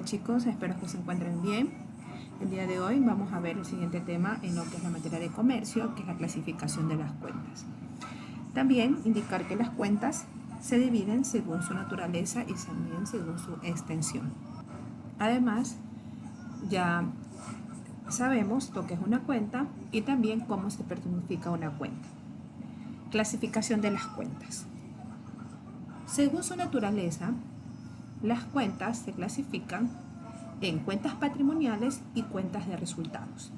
Hola chicos, espero que se encuentren bien. El día de hoy vamos a ver el siguiente tema en lo que es la materia de comercio, que es la clasificación de las cuentas. También indicar que las cuentas se dividen según su naturaleza y también según su extensión. Además, ya sabemos lo que es una cuenta y también cómo se personifica una cuenta. Clasificación de las cuentas. Según su naturaleza, las cuentas se clasifican en cuentas patrimoniales y cuentas de resultados.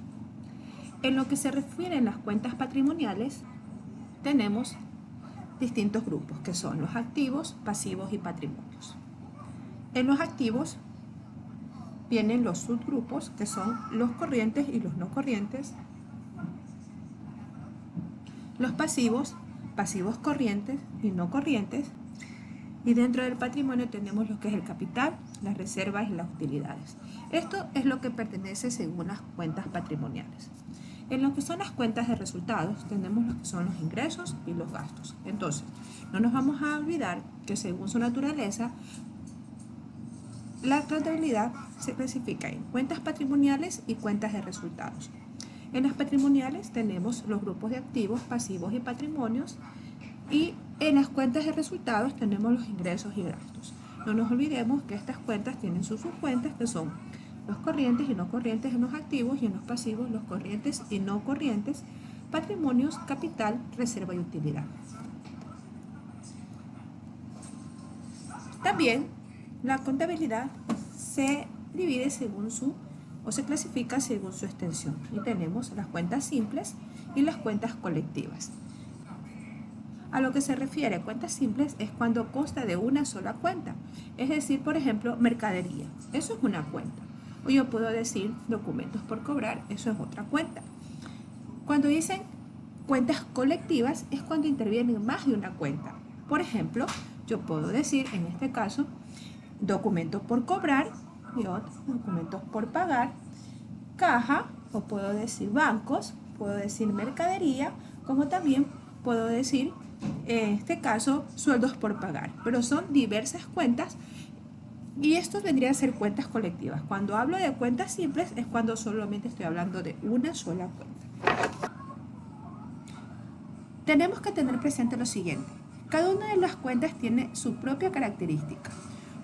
En lo que se refiere a las cuentas patrimoniales, tenemos distintos grupos que son los activos, pasivos y patrimonios. En los activos vienen los subgrupos que son los corrientes y los no corrientes, los pasivos, pasivos corrientes y no corrientes, y dentro del patrimonio tenemos lo que es el capital, las reservas y las utilidades. Esto es lo que pertenece según las cuentas patrimoniales. En lo que son las cuentas de resultados tenemos lo que son los ingresos y los gastos. Entonces, no nos vamos a olvidar que según su naturaleza, la contabilidad se clasifica en cuentas patrimoniales y cuentas de resultados. En las patrimoniales tenemos los grupos de activos, pasivos y patrimonios, y en las cuentas de resultados tenemos los ingresos y gastos. No nos olvidemos que estas cuentas tienen sus subcuentas que son los corrientes y no corrientes en los activos y en los pasivos los corrientes y no corrientes, patrimonios, capital, reserva y utilidad. También la contabilidad se divide según o se clasifica según su extensión y tenemos las cuentas simples y las cuentas colectivas. A lo que se refiere a cuentas simples es cuando consta de una sola cuenta. Es decir, por ejemplo, mercadería. Eso es una cuenta. O yo puedo decir documentos por cobrar. Eso es otra cuenta. Cuando dicen cuentas colectivas es cuando intervienen más de una cuenta. Por ejemplo, yo puedo decir, en este caso, documentos por cobrar y otros documentos por pagar, caja, o puedo decir bancos, puedo decir mercadería, como también puedo decir, en este caso, sueldos por pagar. Pero son diversas cuentas y esto vendría a ser cuentas colectivas. Cuando hablo de cuentas simples es cuando solamente estoy hablando de una sola cuenta. Tenemos que tener presente lo siguiente. Cada una de las cuentas tiene su propia característica.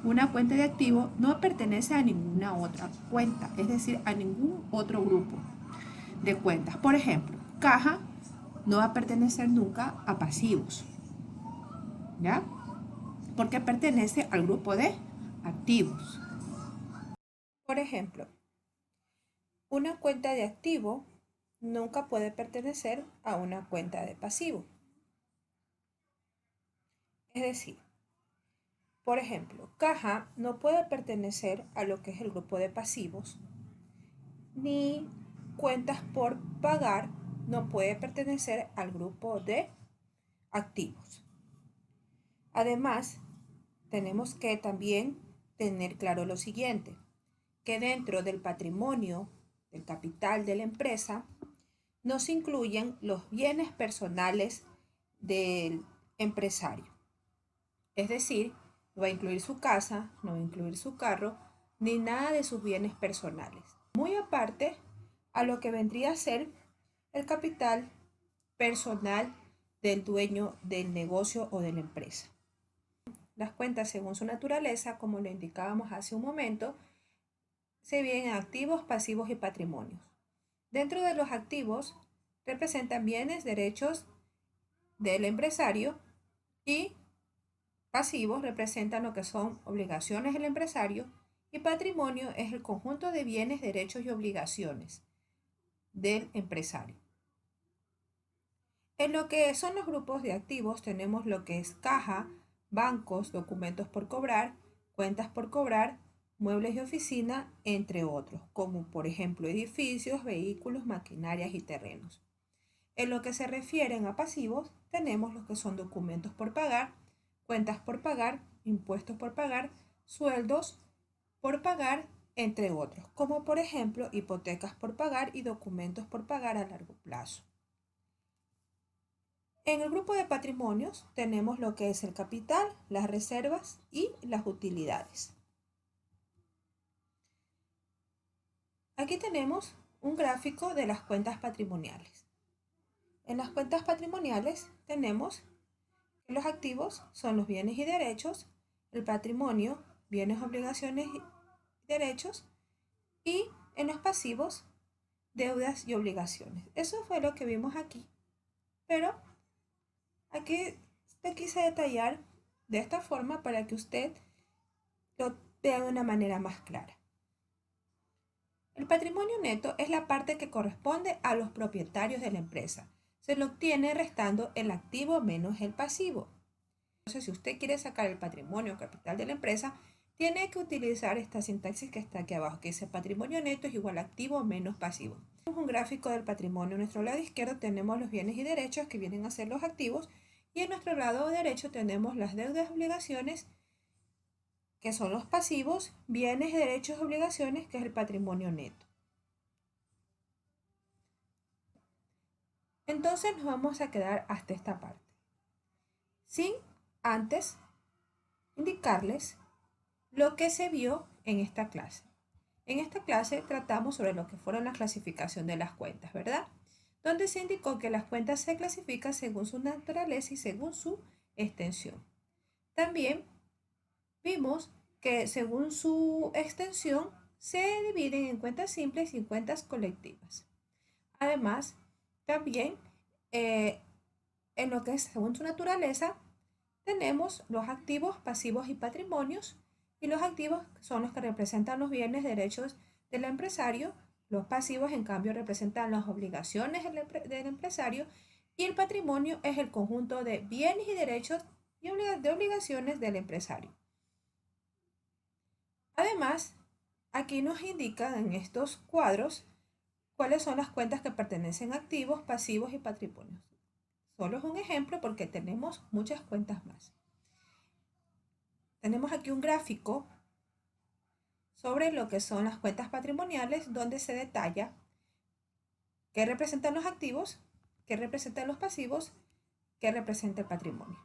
Una cuenta de activo no pertenece a ninguna otra cuenta, es decir, a ningún otro grupo de cuentas. Por ejemplo, caja no va a pertenecer nunca a pasivos, ¿ya? Porque pertenece al grupo de activos. Por ejemplo, una cuenta de activo nunca puede pertenecer a una cuenta de pasivo. Es decir, por ejemplo, caja no puede pertenecer a lo que es el grupo de pasivos, ni cuentas por pagar no puede pertenecer al grupo de activos. Además, tenemos que también tener claro lo siguiente, que dentro del patrimonio, del capital de la empresa, no se incluyen los bienes personales del empresario. Es decir, no va a incluir su casa, no va a incluir su carro, ni nada de sus bienes personales. Muy aparte a lo que vendría a ser el capital personal del dueño del negocio o de la empresa. Las cuentas según su naturaleza, como lo indicábamos hace un momento, se dividen en activos, pasivos y patrimonios. Dentro de los activos representan bienes, derechos del empresario y pasivos representan lo que son obligaciones del empresario y patrimonio es el conjunto de bienes, derechos y obligaciones del empresario. En lo que son los grupos de activos tenemos lo que es caja, bancos, documentos por cobrar, cuentas por cobrar, muebles de oficina, entre otros, como por ejemplo edificios, vehículos, maquinarias y terrenos. En lo que se refieren a pasivos tenemos los que son documentos por pagar, cuentas por pagar, impuestos por pagar, sueldos por pagar, entre otros, como por ejemplo hipotecas por pagar y documentos por pagar a largo plazo. En el grupo de patrimonios tenemos lo que es el capital, las reservas y las utilidades. Aquí tenemos un gráfico de las cuentas patrimoniales. En las cuentas patrimoniales tenemos que los activos son los bienes y derechos, el patrimonio, bienes, obligaciones y derechos, y en los pasivos, deudas y obligaciones. Eso fue lo que vimos aquí, pero aquí te quise detallar de esta forma para que usted lo vea de una manera más clara. El patrimonio neto es la parte que corresponde a los propietarios de la empresa. Se lo obtiene restando el activo menos el pasivo. Entonces, si usted quiere sacar el patrimonio capital de la empresa, tiene que utilizar esta sintaxis que está aquí abajo, que dice patrimonio neto es igual a activo menos pasivo. Tenemos un gráfico del patrimonio. En nuestro lado izquierdo tenemos los bienes y derechos, que vienen a ser los activos, y en nuestro lado derecho tenemos las deudas y obligaciones, que son los pasivos, bienes, derechos y obligaciones, que es el patrimonio neto. Entonces nos vamos a quedar hasta esta parte, sin antes indicarles lo que se vio en esta clase. En esta clase tratamos sobre lo que fueron la clasificación de las cuentas, ¿verdad? Donde se indicó que las cuentas se clasifican según su naturaleza y según su extensión. También vimos que según su extensión se dividen en cuentas simples y en cuentas colectivas. Además, también en lo que es según su naturaleza, tenemos los activos, pasivos y patrimonios. Y los activos son los que representan los bienes, derechos del empresario. Los pasivos, en cambio, representan las obligaciones del empresario. Y el patrimonio es el conjunto de bienes y derechos y de obligaciones del empresario. Además, aquí nos indican en estos cuadros cuáles son las cuentas que pertenecen a activos, pasivos y patrimonios. Solo es un ejemplo porque tenemos muchas cuentas más. Tenemos aquí un gráfico sobre lo que son las cuentas patrimoniales, donde se detalla qué representan los activos, qué representan los pasivos, qué representa el patrimonio.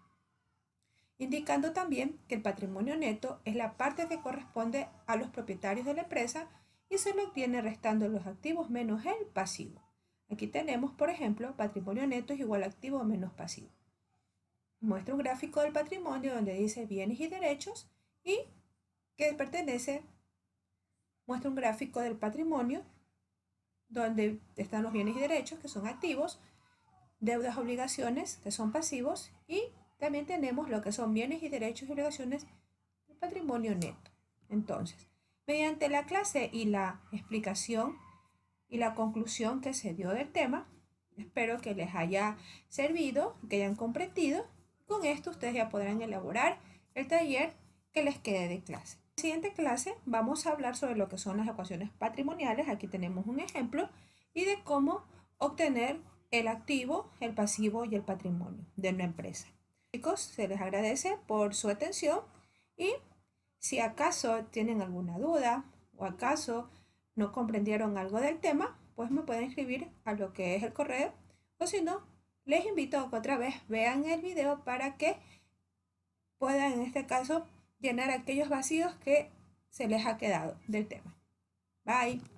Indicando también que el patrimonio neto es la parte que corresponde a los propietarios de la empresa y se lo obtiene restando los activos menos el pasivo. Aquí tenemos, por ejemplo, patrimonio neto es igual a activo menos pasivo. Muestra un gráfico del patrimonio donde dice bienes y derechos y que pertenece, muestra un gráfico del patrimonio donde están los bienes y derechos que son activos, deudas, obligaciones que son pasivos y también tenemos lo que son bienes y derechos y obligaciones del patrimonio neto. Entonces, mediante la clase y la explicación y la conclusión que se dio del tema, espero que les haya servido, que hayan comprendido. Con esto ustedes ya podrán elaborar el taller que les quede de clase. En la siguiente clase vamos a hablar sobre lo que son las ecuaciones patrimoniales. Aquí tenemos un ejemplo y de cómo obtener el activo, el pasivo y el patrimonio de una empresa. Chicos, se les agradece por su atención y si acaso tienen alguna duda o acaso no comprendieron algo del tema, pues me pueden escribir a lo que es el correo o si no, les invito a que otra vez vean el video para que puedan en este caso llenar aquellos vacíos que se les ha quedado del tema. Bye.